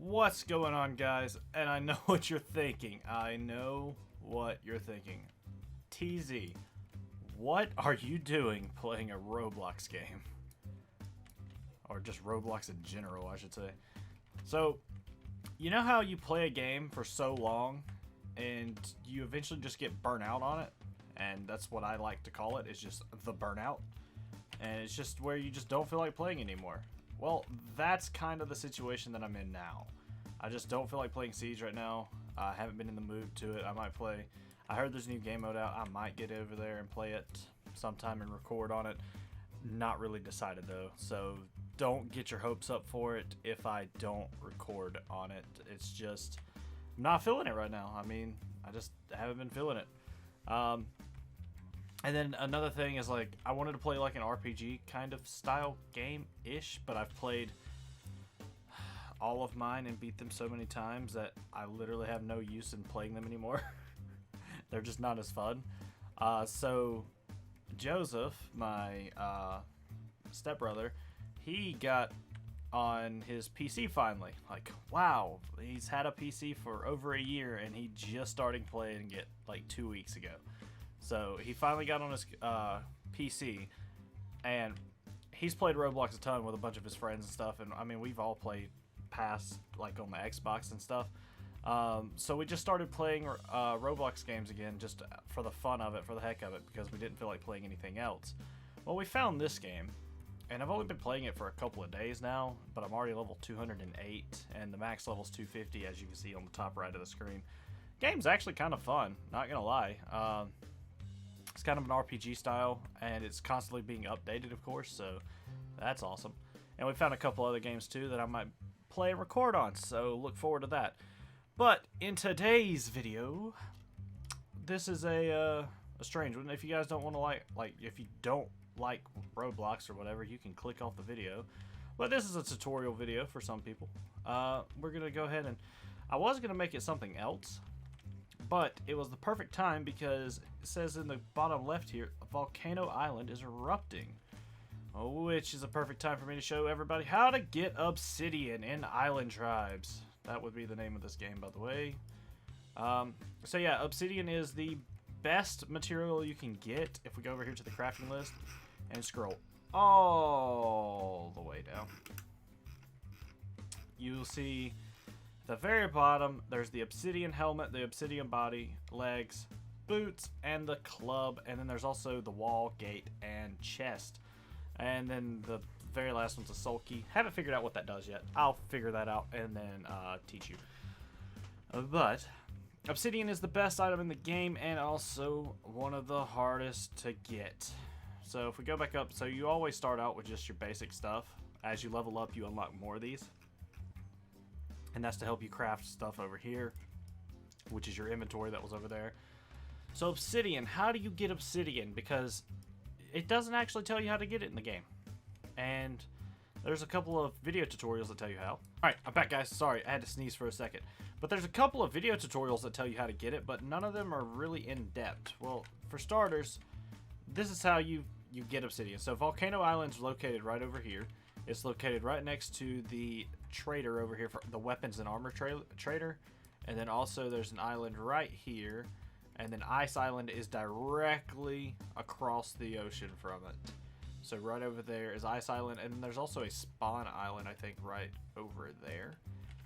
What's going on, guys? And I know what you're thinking. I know what you're thinking. TZ, what are you doing playing a Roblox game? Or just Roblox in general, I should say. So, you know how you play a game for so long and you eventually just get burnt out on it? And that's what I like to call it, is just the burnout. And it's just where you just don't feel like playing anymore. Well, that's kind of the situation that I'm in now. I just don't feel like playing Siege right now. I haven't been in the mood to it. I might play. I heard there's a new game mode out. I might get over there and play it sometime and record on it. Not really decided though. So don't get your hopes up for it if I don't record on it. It's just, I'm not feeling it right now. I mean, I just haven't been feeling it. And then another thing is, like, I wanted to play like an RPG kind of style game-ish, but I've played all of mine and beat them so many times that I literally have no use in playing them anymore. They're just not as fun. So Joseph, my stepbrother, he got on his PC finally. Like, wow, he's had a PC for over a year and he just started playing it like 2 weeks ago. So he finally got on his PC, and he's played Roblox a ton with a bunch of his friends and stuff. And I mean, we've all played past, like, on the Xbox and stuff. So we just started playing Roblox games again, just for the fun of it, for the heck of it, because we didn't feel like playing anything else. Well, we found this game, and I've only been playing it for a couple of days now, but I'm already level 208, and the max level's 250, as you can see on the top right of the screen. Game's actually kind of fun, not gonna lie. It's kind of an RPG style, and it's constantly being updated, of course, so that's awesome. And we found a couple other games too that I might play and record on, so look forward to that. But in today's video, this is a strange one. If you guys don't want to if you don't like Roblox or whatever, you can click off the video. But this is a tutorial video for some people. We're gonna go ahead and I was gonna make it something else, but it was the perfect time because it says in the bottom left here, Volcano Island is erupting. Which is a perfect time for me to show everybody how to get Obsidian in Island Tribes. That would be the name of this game, by the way. So yeah, Obsidian is the best material you can get. If we go over here to the crafting list and scroll all the way down, you'll see the very bottom, there's the obsidian helmet, the obsidian body, legs, boots, and the club. And then there's also the wall, gate, and chest. And then the very last one's a soul key. Haven't figured out what that does yet. I'll figure that out and then teach you. But obsidian is the best item in the game and also one of the hardest to get. So if we go back up, so you always start out with just your basic stuff. As you level up, you unlock more of these. And that's to help you craft stuff over here, which is your inventory that was over there. So obsidian, how do you get obsidian? Because it doesn't actually tell you how to get it in the game. And there's a couple of video tutorials that tell you how. Alright, I'm back, guys. Sorry, I had to sneeze for a second. But there's a couple of video tutorials that tell you how to get it, but none of them are really in-depth. Well, for starters, this is how you get obsidian. So Volcano Island's located right over here. It's located right next to the trader over here, for the weapons and armor trader. And then also there's an island right here. And then Ice Island is directly across the ocean from it. So right over there is Ice Island. And then there's also a spawn island, I think, right over there.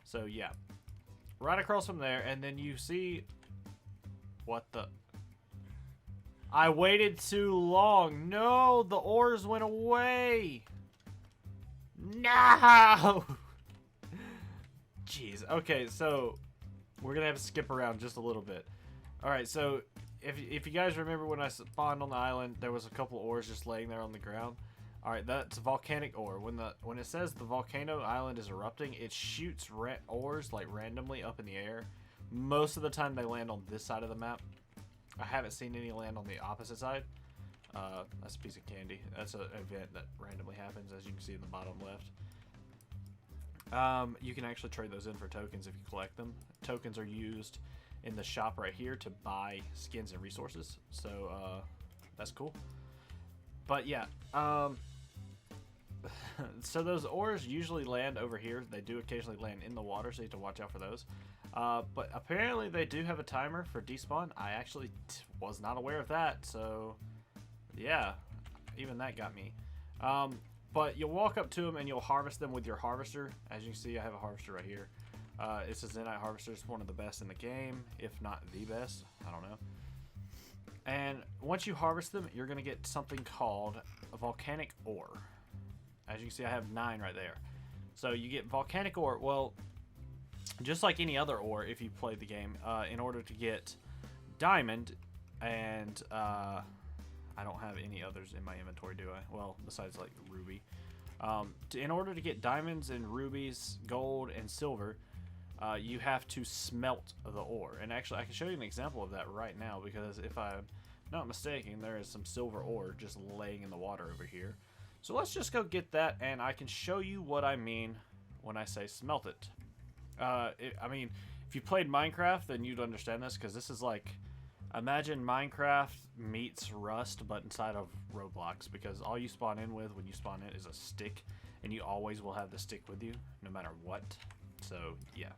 So yeah, right across from there. And then you see, what the... I waited too long. No, the ores went away. No! Jeez. Okay, so we're going to have to skip around just a little bit. Alright, so if you guys remember when I spawned on the island, there was a couple ores just laying there on the ground. Alright, that's volcanic ore. When it says the volcano island is erupting, it shoots ores like randomly up in the air. Most of the time they land on this side of the map. I haven't seen any land on the opposite side. That's a piece of candy. That's an event that randomly happens, as you can see in the bottom left. You can actually trade those in for tokens if you collect them. Tokens are used in the shop right here to buy skins and resources. So, that's cool. But yeah, So those ores usually land over here. They do occasionally land in the water, so you have to watch out for those. But apparently they do have a timer for despawn. I actually was not aware of that, so yeah, even that got me. But you'll walk up to them and you'll harvest them with your harvester. As you can see, I have a harvester right here. It's a Zenite harvester. It's one of the best in the game, if not the best. I don't know. And once you harvest them, you're going to get something called a volcanic ore. As you can see, I have 9 right there. So you get volcanic ore. Well, just like any other ore, if you play the game, in order to get diamond and I don't have any others in my inventory, do I? Well, besides like ruby. In order to get diamonds and rubies, gold, and silver, you have to smelt the ore. And actually, I can show you an example of that right now, because if I'm not mistaken, there is some silver ore just laying in the water over here. So let's just go get that, and I can show you what I mean when I say smelt it. I mean, if you played Minecraft, then you'd understand this, because this is like, imagine Minecraft meets Rust, but inside of Roblox, because all you spawn in with when you spawn in is a stick, and you always will have the stick with you, no matter what. So, yeah.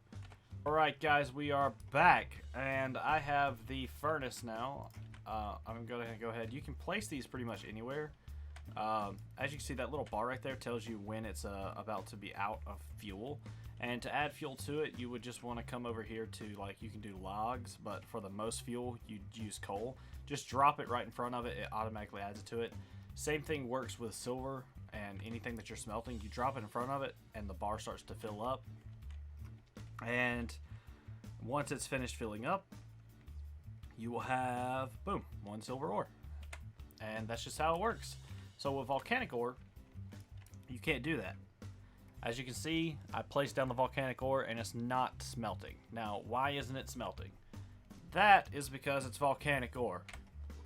Alright, guys, we are back, and I have the furnace now. I'm going to go ahead. You can place these pretty much anywhere. As you can see, that little bar right there tells you when it's about to be out of fuel. And to add fuel to it, you would just want to come over here to, like, you can do logs, but for the most fuel, you use coal. Just drop it right in front of it. It automatically adds it to it. Same thing works with silver and anything that you're smelting. You drop it in front of it, and the bar starts to fill up. And once it's finished filling up, you will have, boom, 1 silver ore. And that's just how it works. So with volcanic ore, you can't do that. As you can see, I placed down the volcanic ore and it's not smelting. Now, why isn't it smelting? That is because it's volcanic ore.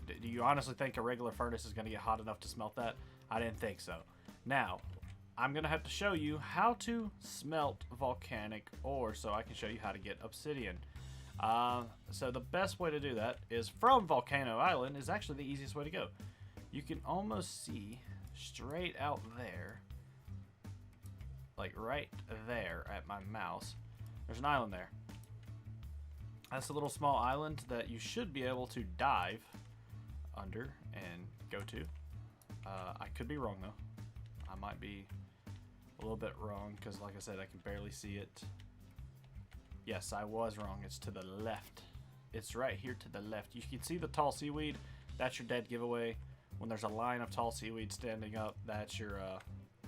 Do you honestly think a regular furnace is going to get hot enough to smelt that? I didn't think so. Now, I'm going to have to show you how to smelt volcanic ore so I can show you how to get obsidian. So the best way to do that is from Volcano Island is actually the easiest way to go. You can almost see straight out there, like right there at my mouse, there's an island there. That's a little small island that you should be able to dive under and go to. I could be wrong though. I might be a little bit wrong because, like I said, I can barely see it. Yes, I was wrong. It's to the left. It's right here to the left. You can see the tall seaweed. That's your dead giveaway. When there's a line of tall seaweed standing up, that's your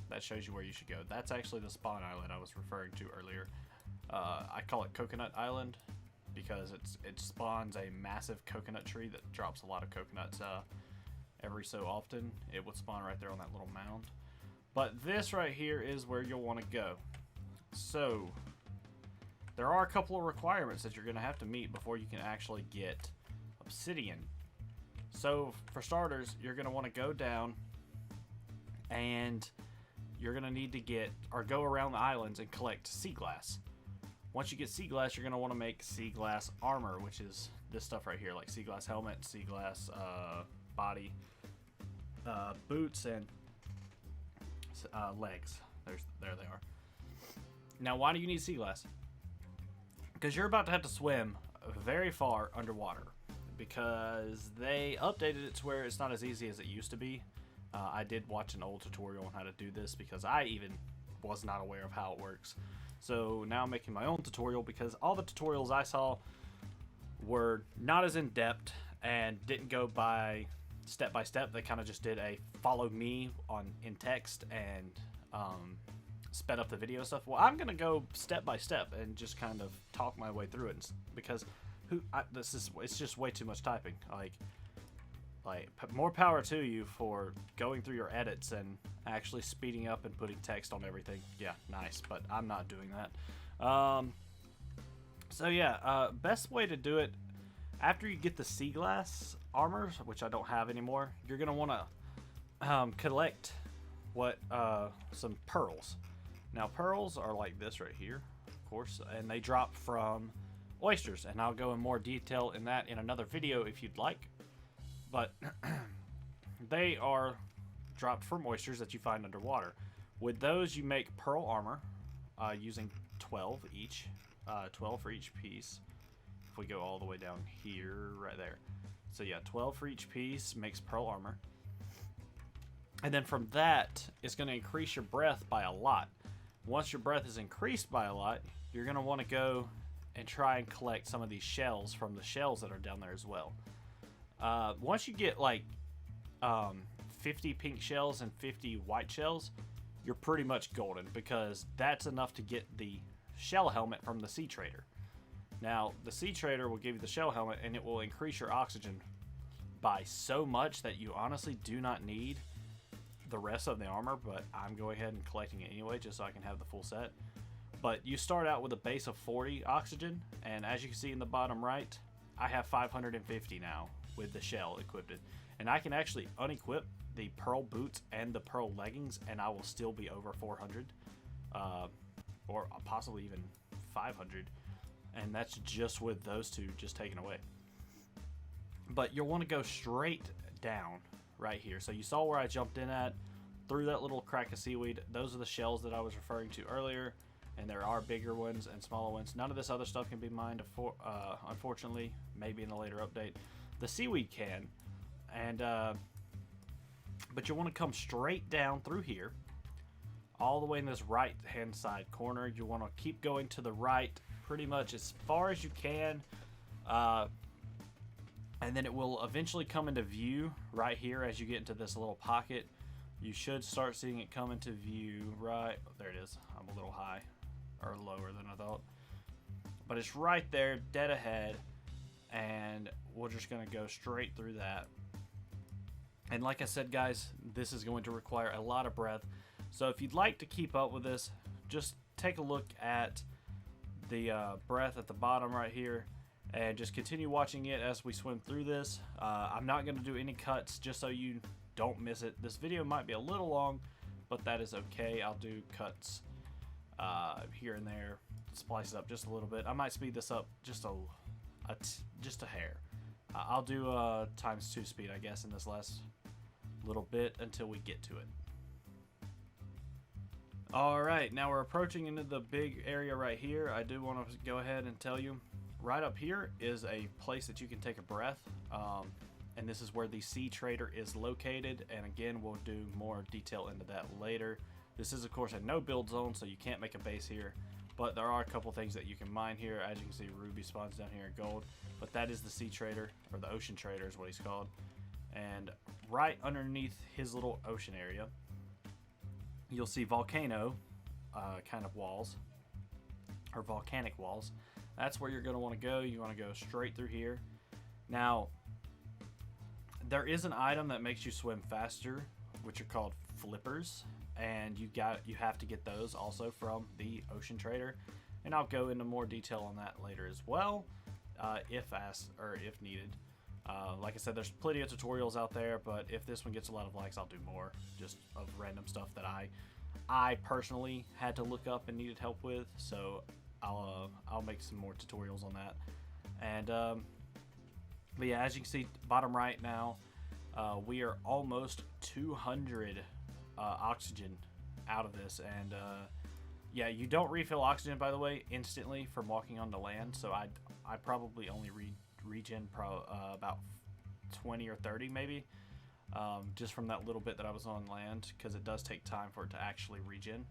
that shows you where you should go. That's actually the spawn island I was referring to earlier. I call it Coconut Island because it spawns a massive coconut tree that drops a lot of coconuts every so often. It would spawn right there on that little mound. But this right here is where you'll want to go. So there are a couple of requirements that you're going to have to meet before you can actually get obsidian. So for starters, you're going to want to go down and you're going to need to get or go around the islands and collect sea glass. Once you get sea glass, you're going to want to make sea glass armor, which is this stuff right here, like sea glass helmet, sea glass body, boots, and legs. There they are. Now, why do you need sea glass? Because you're about to have to swim very far underwater, because they updated it to where it's not as easy as it used to be. I did watch an old tutorial on how to do this because I even was not aware of how it works. So now I'm making my own tutorial because all the tutorials I saw were not as in-depth and didn't go by step by step. They kind of just did a follow me in text and sped up the video stuff. Well, I'm gonna go step by step and just kind of talk my way through it because it's just way too much typing. Like more power to you for going through your edits and actually speeding up and putting text on everything. Yeah, nice, but I'm not doing that. So yeah, best way to do it, after you get the sea glass armors, which I don't have anymore, you're gonna want to collect some pearls. Now pearls are like this right here, of course, and they drop from oysters, and I'll go in more detail in that in another video if you'd like. But they are dropped from oysters that you find underwater. With those, you make pearl armor using 12 each, 12 for each piece. If we go all the way down here, right there. So yeah, 12 for each piece makes pearl armor. And then from that, it's going to increase your breath by a lot. Once your breath is increased by a lot, you're going to want to go and try and collect some of these shells from the shells that are down there as well. Once you get like 50 pink shells and 50 white shells, you're pretty much golden, because that's enough to get the shell helmet from the Sea Trader. Now, the Sea Trader will give you the shell helmet, and it will increase your oxygen by so much that you honestly do not need the rest of the armor, but I'm going ahead and collecting it anyway just so I can have the full set. But you start out with a base of 40 oxygen, and as you can see in the bottom right, I have 550 now with the shell equipped. And I can actually unequip the pearl boots and the pearl leggings, and I will still be over 400, or possibly even 500, and that's just with those two just taken away. But you'll want to go straight down right here. So you saw where I jumped in at, through that little crack of seaweed. Those are the shells that I was referring to earlier, and there are bigger ones and smaller ones. None of this other stuff can be mined, unfortunately, maybe in a later update. The seaweed can, and but you want to come straight down through here, all the way in this right hand side corner. You want to keep going to the right pretty much as far as you can, and then it will eventually come into view right here as you get into this little pocket. You should start seeing it come into view right there. It is. I'm a little high, or lower than I thought, but it's right there dead ahead, and we're just gonna go straight through that. And like I said, guys, this is going to require a lot of breath, so if you'd like to keep up with this, just take a look at the breath at the bottom right here, and just continue watching it as we swim through this. I'm not going to do any cuts just so you don't miss it. This video might be a little long, but that is okay. I'll do cuts here and there, splice it up just a little bit. I might speed this up just a hair. I'll do ×2 speed, I guess, in this last little bit until we get to it. Alright, now we're approaching into the big area right here. I do want to go ahead and tell you, right up here is a place that you can take a breath, and this is where the Sea Trader is located, and again, we'll do more detail into that later. This is, of course, a no build zone, so you can't make a base here, but there are a couple things that you can mine here. As you can see, ruby spawns down here, gold, but that is the Sea Trader, or the Ocean Trader is what he's called. And right underneath his little ocean area, you'll see volcano kind of walls, or volcanic walls. That's where you're going to want to go. You want to go straight through here. Now, there is an item that makes you swim faster, which are called flippers, and you have to get those also from the Ocean Trader, and I'll go into more detail on that later as well, if asked or if needed. Like I said, there's plenty of tutorials out there, but if this one gets a lot of likes, I'll do more just of random stuff that I personally had to look up and needed help with. So I'll make some more tutorials on that. And but yeah, as you can see, bottom right now, we are almost 200 oxygen out of this, and yeah, you don't refill oxygen, by the way, instantly from walking on the land. So I probably only regen about 20 or 30 maybe, just from that little bit that I was on land, because it does take time for it to actually regen.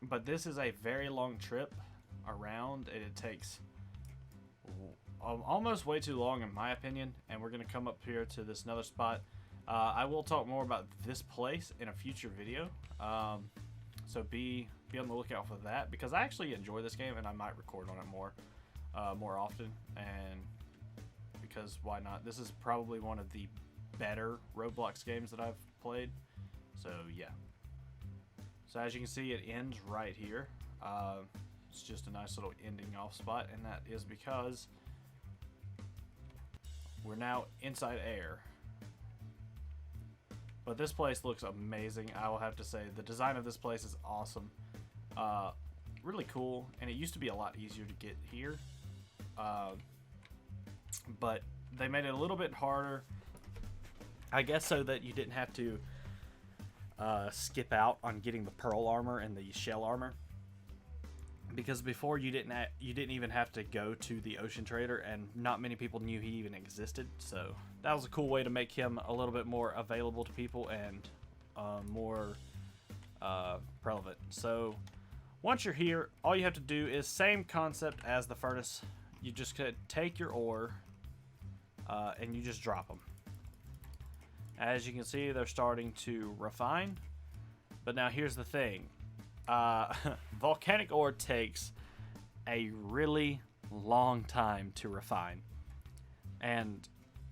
But this is a very long trip around, and it takes almost way too long in my opinion, and we're going to come up here to this another spot. I will talk more about this place in a future video, so be on the lookout for that, because I actually enjoy this game and I might record on it more often, and because why not? This is probably one of the better Roblox games that I've played, so yeah. So as you can see, it ends right here. It's just a nice little ending off spot, and that is because we're now inside air. But this place looks amazing, I will have to say. The design of this place is awesome. Really cool, and it used to be a lot easier to get here. But they made it a little bit harder, I guess, so that you didn't have to skip out on getting the pearl armor and the shell armor, because before you didn't even have to go to the ocean trader, and not many people knew he even existed. So that was a cool way to make him a little bit more available to people and more relevant. So once you're here, all you have to do is same concept as the furnace. You just could take your ore and you just drop them. As you can see, they're starting to refine. But now here's the thing. Volcanic ore takes a really long time to refine. And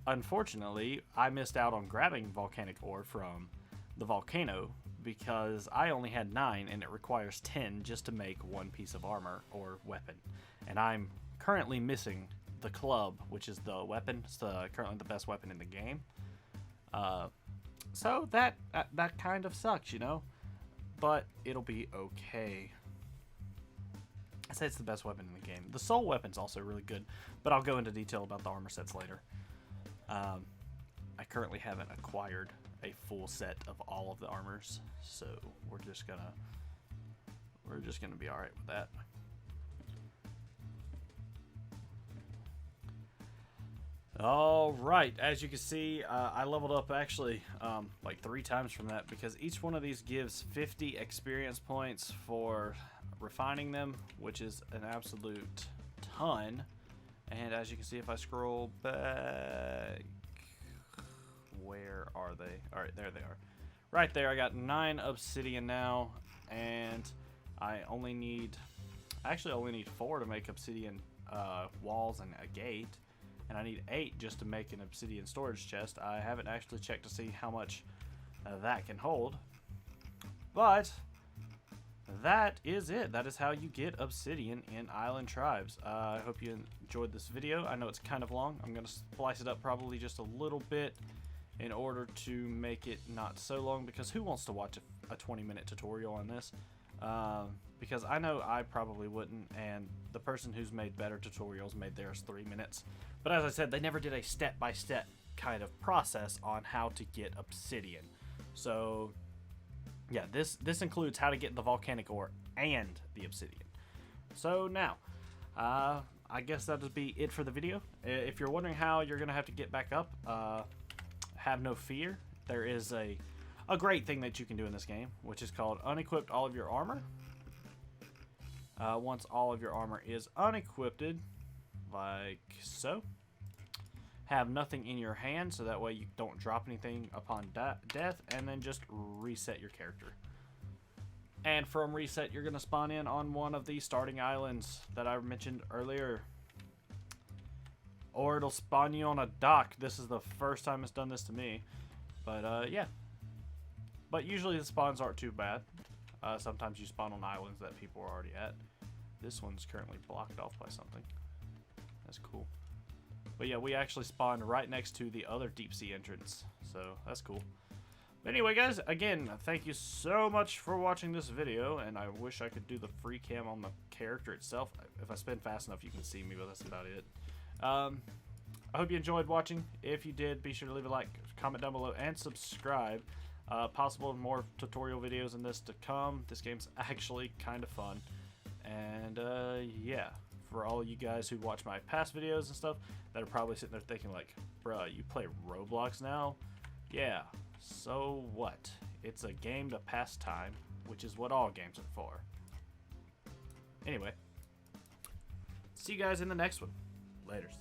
unfortunately, I missed out on grabbing volcanic ore from the volcano because I only had 9 and it requires 10 just to make one piece of armor or weapon. And I'm currently missing the club, which is the weapon. It's currently the best weapon in the game. So that kind of sucks, you know, but it'll be okay. I say it's the best weapon in the game. The soul weapon's also really good, but I'll go into detail about the armor sets later. I currently haven't acquired a full set of all of the armors, so we're just gonna be all right with that. All right, as you can see, I leveled up actually like 3 times from that, because each one of these gives 50 experience points for refining them, which is an absolute ton. And as you can see, if I scroll back, where are they? All right, there they are. Right there, I got 9 obsidian now, and I actually only need 4 to make obsidian walls and a gate. And I need 8 just to make an obsidian storage chest. I haven't actually checked to see how much that can hold. But that is it. That is how you get obsidian in Island Tribes. I hope you enjoyed this video. I know it's kind of long. I'm going to splice it up probably just a little bit in order to make it not so long, because who wants to watch a 20-minute tutorial on this? Because I know I probably wouldn't, and the person who's made better tutorials made theirs 3 minutes. But as I said, they never did a step-by-step kind of process on how to get obsidian. So yeah, this includes how to get the volcanic ore and the obsidian. So now, I guess that'll be it for the video. If you're wondering how you're gonna have to get back up, have no fear. There is a great thing that you can do in this game, which is called unequip all of your armor. Once all of your armor is unequipped, like so, have nothing in your hand, so that way you don't drop anything upon death, and then just reset your character. And from reset, you're going to spawn in on one of the starting islands that I mentioned earlier. Or it'll spawn you on a dock. This is the first time it's done this to me. But yeah. But usually the spawns aren't too bad. Sometimes you spawn on islands that people are already at. This one's currently blocked off by something. That's cool. But yeah, we actually spawned right next to the other deep sea entrance. So that's cool. But anyway, guys, again, thank you so much for watching this video. And I wish I could do the free cam on the character itself. If I spin fast enough, you can see me, but that's about it. I hope you enjoyed watching. If you did, be sure to leave a like, comment down below, and subscribe. Possible more tutorial videos in this to come. This game's actually kind of fun. And yeah, for all you guys who watch my past videos and stuff that are probably sitting there thinking like, bruh, you play Roblox now? Yeah, so what? It's a game to pass time, which is what all games are for. Anyway, see you guys in the next one. Laters.